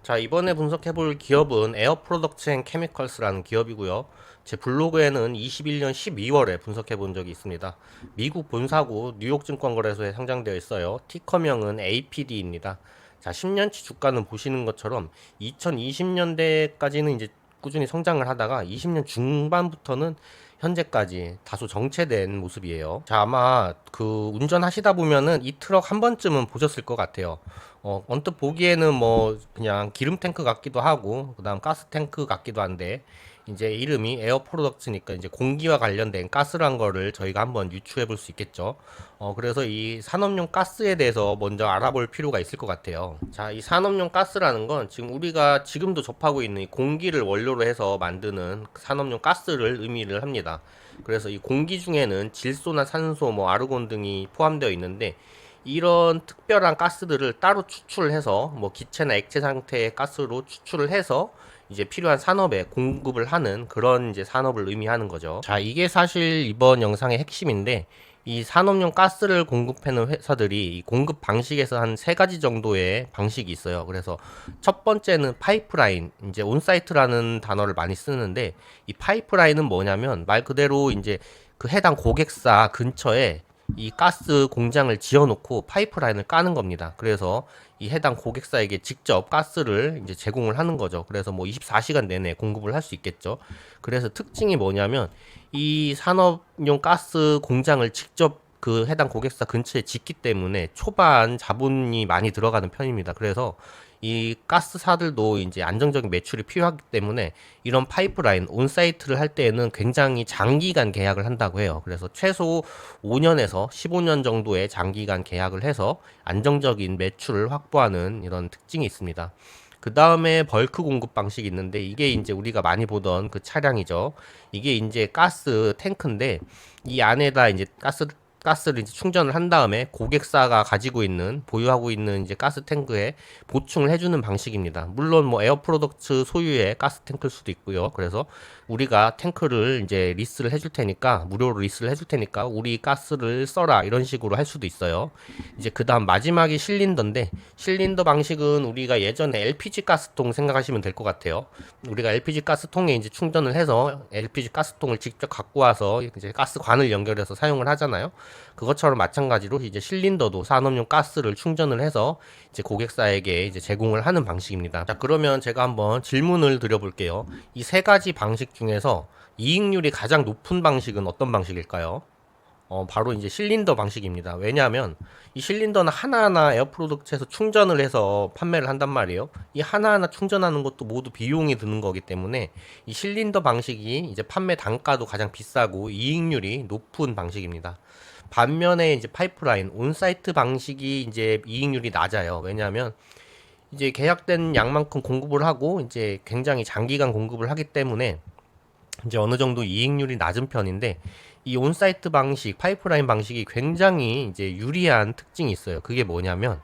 자, 이번에 분석해볼 기업은 에어 프로덕츠 앤 케미컬스라는 기업이고요. 제 블로그에는 21년 12월에 분석해본 적이 있습니다. 미국 본사고 뉴욕증권거래소에 상장되어 있어요. 티커명은 APD입니다. 자, 10년치 주가는 보시는 것처럼 2020년대까지는 이제 꾸준히 성장을 하다가 20년 중반부터는 현재까지 다소 정체된 모습이에요. 자, 아마 그 운전하시다 보면은 이 트럭 한 번쯤은 보셨을 것 같아요. 언뜻 보기에는 뭐 그냥 기름 탱크 같기도 하고 그다음 가스 탱크 같기도 한데 이제 이름이 에어 프로덕츠니까 이제 공기와 관련된 가스란 거를 저희가 한번 유추해 볼 수 있겠죠. 그래서 이 산업용 가스에 대해서 먼저 알아볼 필요가 있을 것 같아요. 자, 이 산업용 가스라는 건 지금 우리가 지금도 접하고 있는 이 공기를 원료로 해서 만드는 산업용 가스를 의미를 합니다. 그래서 이 공기 중에는 질소나 산소, 뭐 아르곤 등이 포함되어 있는데 이런 특별한 가스들을 따로 추출해서 뭐 기체나 액체 상태의 가스로 추출을 해서 이제 필요한 산업에 공급을 하는 그런 이제 산업을 의미하는 거죠. 자, 이게 사실 이번 영상의 핵심인데 이 산업용 가스를 공급하는 회사들이 이 공급 방식에서 한 세 가지 정도의 방식이 있어요. 그래서 첫 번째는 파이프라인, 이제 온사이트라는 단어를 많이 쓰는데 이 파이프라인은 뭐냐면 말 그대로 이제 그 해당 고객사 근처에 이 가스 공장을 지어놓고 파이프라인을 까는 겁니다. 그래서 이 해당 고객사에게 직접 가스를 이제 제공을 하는 거죠. 그래서 뭐 24시간 내내 공급을 할 수 있겠죠. 그래서 특징이 뭐냐면 이 산업용 가스 공장을 직접 그 해당 고객사 근처에 짓기 때문에 초반 자본이 많이 들어가는 편입니다. 그래서 이 가스사들도 이제 안정적인 매출이 필요하기 때문에 이런 파이프라인 온사이트를 할 때에는 굉장히 장기간 계약을 한다고 해요. 그래서 최소 5년에서 15년 정도의 장기간 계약을 해서 안정적인 매출을 확보하는 이런 특징이 있습니다. 그 다음에 벌크 공급 방식이 있는데 이게 이제 우리가 많이 보던 그 차량이죠. 이게 이제 가스 탱크인데 이 안에다 이제 가스를 이제 충전을 한 다음에 고객사가 가지고 있는 보유하고 있는 이제 가스 탱크에 보충을 해주는 방식입니다. 물론 뭐 에어 프로덕트 소유의 가스 탱크일 수도 있고요. 그래서 우리가 탱크를 이제 리스를 해줄 테니까 무료로 리스를 해줄 테니까 우리 가스를 써라 이런 식으로 할 수도 있어요. 이제 그 다음 마지막이 실린더인데 실린더 방식은 우리가 예전에 LPG 가스통 생각하시면 될 것 같아요. 우리가 LPG 가스통에 이제 충전을 해서 LPG 가스통을 직접 갖고 와서 이제 가스관을 연결해서 사용을 하잖아요. 그것처럼 마찬가지로 이제 실린더도 산업용 가스를 충전을 해서 이제 고객사에게 이제 제공을 하는 방식입니다. 자, 그러면 제가 한번 질문을 드려볼게요. 이 세 가지 방식 중에서 이익률이 가장 높은 방식은 어떤 방식일까요? 바로 이제 실린더 방식입니다. 왜냐하면 이 실린더는 하나하나 에어 프로덕트에서 충전을 해서 판매를 한단 말이에요. 이 하나하나 충전하는 것도 모두 비용이 드는 거기 때문에 이 실린더 방식이 이제 판매 단가도 가장 비싸고 이익률이 높은 방식입니다. 반면에 이제 파이프라인, 온사이트 방식이 이제 이익률이 낮아요. 왜냐하면 이제 계약된 양만큼 공급을 하고 이제 굉장히 장기간 공급을 하기 때문에 이제 어느 정도 이익률이 낮은 편인데 이 온사이트 방식, 파이프라인 방식이 굉장히 이제 유리한 특징이 있어요. 그게 뭐냐면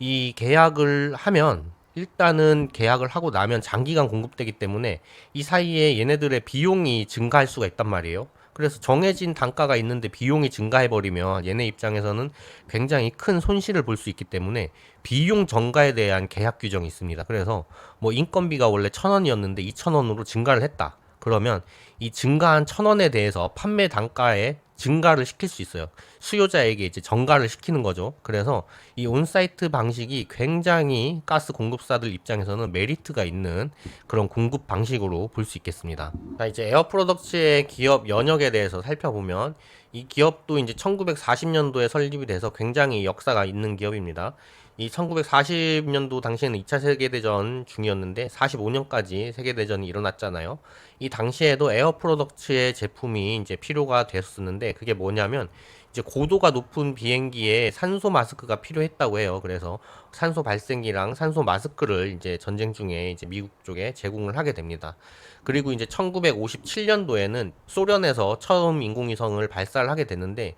이 계약을 하면 일단은 계약을 하고 나면 장기간 공급되기 때문에 이 사이에 얘네들의 비용이 증가할 수가 있단 말이에요. 그래서 정해진 단가가 있는데 비용이 증가해버리면 얘네 입장에서는 굉장히 큰 손실을 볼 수 있기 때문에 비용 전가에 대한 계약 규정이 있습니다. 그래서 뭐 인건비가 원래 1,000원이었는데 2,000원으로 증가를 했다. 그러면 이 증가한 1,000원에 대해서 판매 단가에 증가를 시킬 수 있어요. 수요자에게 이제 전가를 시키는 거죠. 그래서 이 온사이트 방식이 굉장히 가스 공급사들 입장에서는 메리트가 있는 그런 공급 방식으로 볼 수 있겠습니다. 자, 이제 에어 프로덕츠의 기업 연역에 대해서 살펴보면 이 기업도 이제 1940년도에 설립이 돼서 굉장히 역사가 있는 기업입니다. 이 1940년도 당시에는 2차 세계대전 중이었는데 45년까지 세계대전이 일어났잖아요. 이 당시에도 에어 프로덕츠의 제품이 이제 필요가 됐었는데 그게 뭐냐면 이제 고도가 높은 비행기에 산소 마스크가 필요했다고 해요. 그래서 산소 발생기랑 산소 마스크를 이제 전쟁 중에 이제 미국 쪽에 제공을 하게 됩니다. 그리고 이제 1957년도에는 소련에서 처음 인공위성을 발사를 하게 됐는데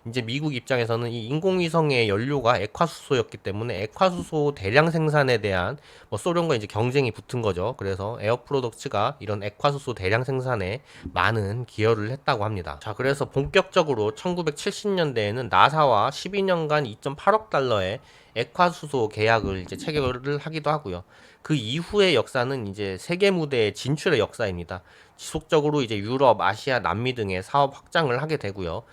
이제 미국 입장에서는 이 인공위성의 연료가 액화수소였기 때문에 액화수소 대량 생산에 대한 뭐 소련과 이제 경쟁이 붙은 거죠. 그래서 에어프로덕츠가 이런 액화수소 대량 생산에 많은 기여를 했다고 합니다. 자, 그래서 본격적으로 1970년대에는 나사와 12년간 2.8억 달러의 액화수소 계약을 이제 체결을 하기도 하고요. 그 이후의 역사는 이제 세계 무대에 진출의 역사입니다. 지속적으로 이제 유럽, 아시아, 남미 등의 사업 확장을 하게 되고요.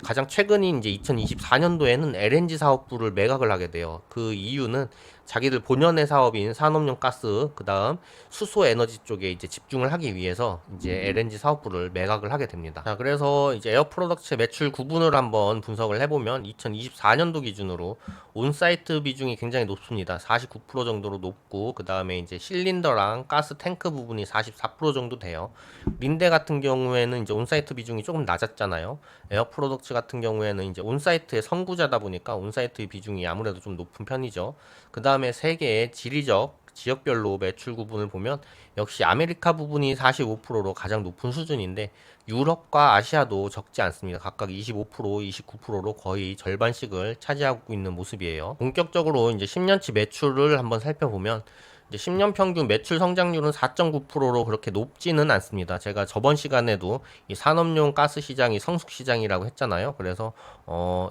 가장 최근인 이제 2024년도에는 LNG 사업부를 매각을 하게 돼요. 그 이유는 자기들 본연의 사업인 산업용 가스, 그 다음 수소 에너지 쪽에 이제 집중을 하기 위해서 이제 LNG 사업부를 매각을 하게 됩니다. 자, 그래서 이제 에어프로덕츠의 매출 구분을 한번 분석을 해보면 2024년도 기준으로 온사이트 비중이 굉장히 높습니다. 49% 정도로 높고, 그 다음에 이제 실린더랑 가스 탱크 부분이 44% 정도 돼요. 린데 같은 경우에는 이제 온사이트 비중이 조금 낮았잖아요. 에어프로덕츠 같은 경우에는 이제 온사이트의 선구자다 보니까 온사이트 비중이 아무래도 좀 높은 편이죠. 그 다음에 세 개의 지역별로 매출 구분을 보면 역시 아메리카 부분이 45%로 가장 높은 수준인데 유럽과 아시아도 적지 않습니다. 각각 25%, 29%로 거의 절반씩을 차지하고 있는 모습이에요. 본격적으로 이제 10년치 매출을 한번 살펴보면 이제 10년 평균 매출 성장률은 4.9%로 그렇게 높지는 않습니다. 제가 저번 시간에도 이 산업용 가스 시장이 성숙 시장이라고 했잖아요. 그래서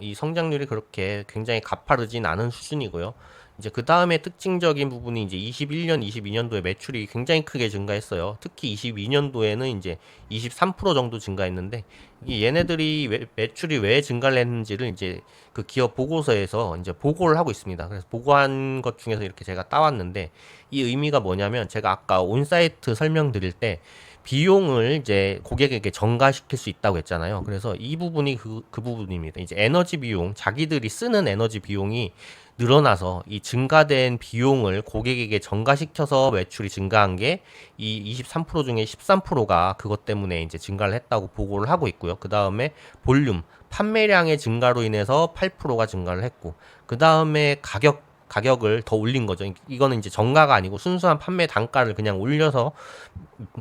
이 성장률이 그렇게 굉장히 가파르진 않은 수준이고요. 이제 그 다음에 특징적인 부분이 이제 21년, 22년도에 매출이 굉장히 크게 증가했어요. 특히 22년도에는 이제 23% 정도 증가했는데 얘네들이 매출이 왜 증가를 했는지를 이제 그 기업 보고서에서 이제 보고를 하고 있습니다. 그래서 보고한 것 중에서 이렇게 제가 따왔는데 이 의미가 뭐냐면 제가 아까 온사이트 설명드릴 때 비용을 이제 고객에게 전가시킬 수 있다고 했잖아요. 그래서 이 부분이 그 부분입니다. 이제 에너지 비용, 자기들이 쓰는 에너지 비용이 늘어나서 이 증가된 비용을 고객에게 전가시켜서 매출이 증가한 게 이 23% 중에 13%가 그것 때문에 이제 증가를 했다고 보고를 하고 있고요. 그 다음에 볼륨, 판매량의 증가로 인해서 8%가 증가를 했고, 그 다음에 가격을 더 올린 거죠. 이거는 이제 정가가 아니고 순수한 판매 단가를 그냥 올려서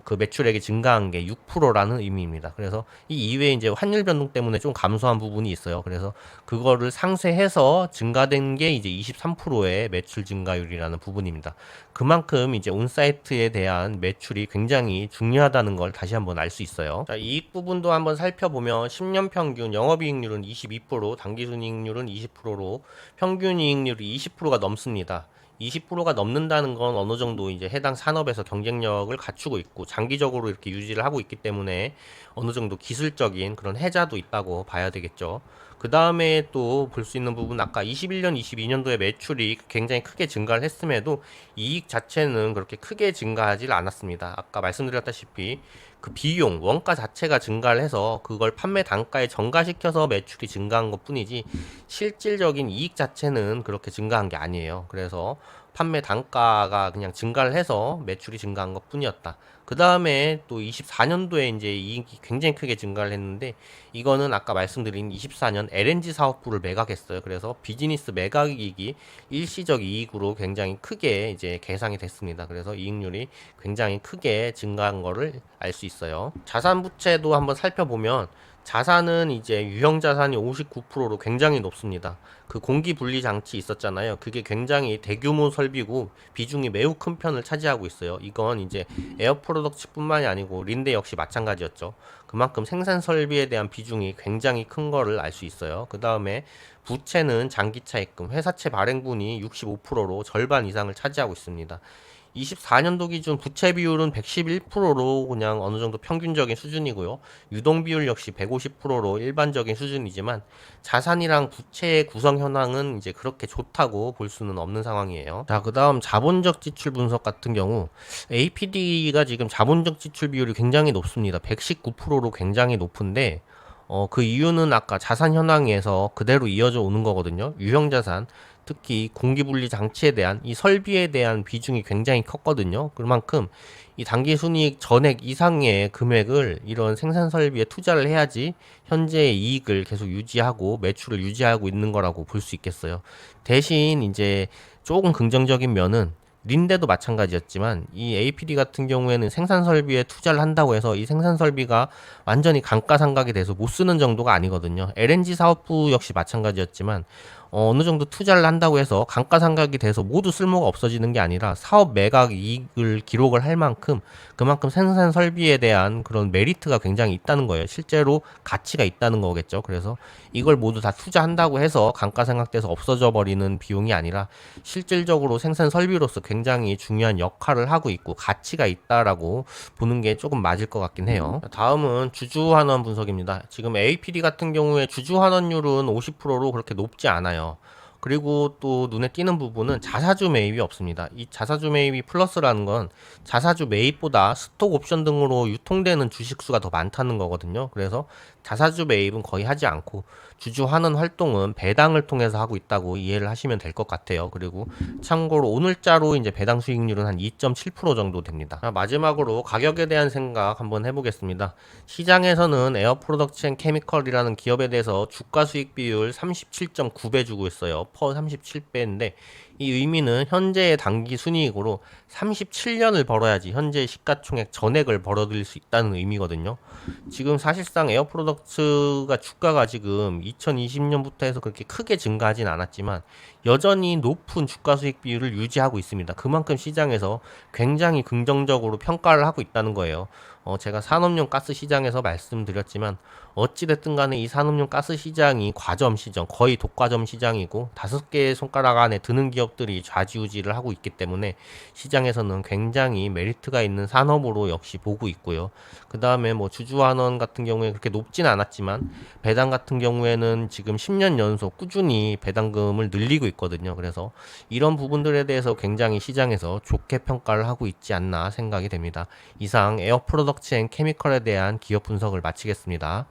그 매출액이 증가한 게 6%라는 의미입니다. 그래서 이 이외에 이제 환율 변동 때문에 좀 감소한 부분이 있어요. 그래서 그거를 상쇄해서 증가된 게 이제 23%의 매출 증가율이라는 부분입니다. 그만큼 이제 온사이트에 대한 매출이 굉장히 중요하다는 걸 다시 한번 알 수 있어요. 자, 이익 부분도 한번 살펴보면 10년 평균 영업이익률은 22%, 당기순이익률은 20%로 평균 이익률이 20%가 넘습니다. 20%가 넘는다는 건 어느 정도 이제 해당 산업에서 경쟁력을 갖추고 있고 장기적으로 이렇게 유지를 하고 있기 때문에 어느 정도 기술적인 그런 혜자도 있다고 봐야 되겠죠. 그 다음에 또 볼 수 있는 부분 아까 21년, 22년도에 매출이 굉장히 크게 증가를 했음에도 이익 자체는 그렇게 크게 증가하지 않았습니다. 아까 말씀드렸다시피 그 비용, 원가 자체가 증가를 해서 그걸 판매 단가에 전가시켜서 매출이 증가한 것 뿐이지 실질적인 이익 자체는 그렇게 증가한 게 아니에요. 그래서 판매 단가가 그냥 증가를 해서 매출이 증가한 것 뿐이었다. 그 다음에 또 24년도에 이제 이익이 굉장히 크게 증가를 했는데 이거는 아까 말씀드린 24년 LNG 사업부를 매각했어요. 그래서 비즈니스 매각 이익이 일시적 이익으로 굉장히 크게 이제 계상이 됐습니다. 그래서 이익률이 굉장히 크게 증가한 거를 알 수 있어요. 자산 부채도 한번 살펴보면 자산은 이제 유형 자산이 59%로 굉장히 높습니다. 그 공기 분리 장치 있었잖아요. 그게 굉장히 대규모 설비고 비중이 매우 큰 편을 차지하고 있어요. 이건 이제 에어프로덕츠뿐만이 아니고 린데 역시 마찬가지였죠. 그만큼 생산 설비에 대한 비중이 굉장히 큰 거를 알 수 있어요. 그 다음에 부채는 장기차입금, 회사채 발행분이 65%로 절반 이상을 차지하고 있습니다. 24년도 기준 부채 비율은 111%로 그냥 어느 정도 평균적인 수준이고요. 유동 비율 역시 150%로 일반적인 수준이지만 자산이랑 부채의 구성 현황은 이제 그렇게 좋다고 볼 수는 없는 상황이에요. 자, 그다음 자본적 지출 분석 같은 경우 APD가 지금 자본적 지출 비율이 굉장히 높습니다. 119%로 굉장히 높은데 그 이유는 아까 자산 현황에서 그대로 이어져 오는 거거든요. 유형 자산, 특히 공기분리 장치에 대한 이 설비에 대한 비중이 굉장히 컸거든요. 그만큼 이 당기 순이익 전액 이상의 금액을 이런 생산 설비에 투자를 해야지 현재의 이익을 계속 유지하고 매출을 유지하고 있는 거라고 볼 수 있겠어요. 대신 이제 조금 긍정적인 면은 린데도 마찬가지였지만 이 APD 같은 경우에는 생산 설비에 투자를 한다고 해서 이 생산 설비가 완전히 감가상각이 돼서 못 쓰는 정도가 아니거든요. LNG 사업부 역시 마찬가지였지만 어느 정도 투자를 한다고 해서 감가상각이 돼서 모두 쓸모가 없어지는 게 아니라 사업 매각 이익을 기록을 할 만큼 그만큼 생산 설비에 대한 그런 메리트가 굉장히 있다는 거예요. 실제로 가치가 있다는 거겠죠. 그래서 이걸 모두 다 투자한다고 해서 감가상각돼서 없어져 버리는 비용이 아니라 실질적으로 생산 설비로서 굉장히 중요한 역할을 하고 있고 가치가 있다라고 보는 게 조금 맞을 것 같긴 해요. 다음은 주주환원 분석입니다. 지금 APD 같은 경우에 주주환원율은 50%로 그렇게 높지 않아요. 그리고 또 눈에 띄는 부분은 자사주 매입이 없습니다. 이 자사주 매입이 플러스라는 건 자사주 매입보다 스톡 옵션 등으로 유통되는 주식수가 더 많다는 거거든요. 그래서 자사주 매입은 거의 하지 않고 주주 환원 활동은 배당을 통해서 하고 있다고 이해를 하시면 될 것 같아요. 그리고 참고로 오늘자로 이제 배당 수익률은 한 2.7% 정도 됩니다. 자, 마지막으로 가격에 대한 생각 한번 해보겠습니다. 시장에서는 에어 프로덕트 앤 케미컬이라는 기업에 대해서 주가 수익 비율 37.9배 주고 있어요. 퍼 37배인데 이 의미는 현재의 단기 순이익으로 37년을 벌어야지 현재 시가총액 전액을 벌어들일 수 있다는 의미거든요. 지금 사실상 에어 프로덕트가 주가가 지금 2020년부터 해서 그렇게 크게 증가하진 않았지만 여전히 높은 주가 수익 비율을 유지하고 있습니다. 그만큼 시장에서 굉장히 긍정적으로 평가를 하고 있다는 거예요. 제가 산업용 가스 시장에서 말씀드렸지만 어찌됐든 간에 이 산업용 가스 시장이 과점 시장, 거의 독과점 시장이고 5개의 손가락 안에 드는 기업들이 좌지우지를 하고 있기 때문에 시장에서는 굉장히 메리트가 있는 산업으로 역시 보고 있고요. 그 다음에 뭐 주주환원 같은 경우에 그렇게 높진 않았지만 배당 같은 경우에는 지금 10년 연속 꾸준히 배당금을 늘리고 있거든요. 그래서 이런 부분들에 대해서 굉장히 시장에서 좋게 평가를 하고 있지 않나 생각이 됩니다. 이상 에어 프로덕트 앤 케미컬에 대한 기업 분석을 마치겠습니다.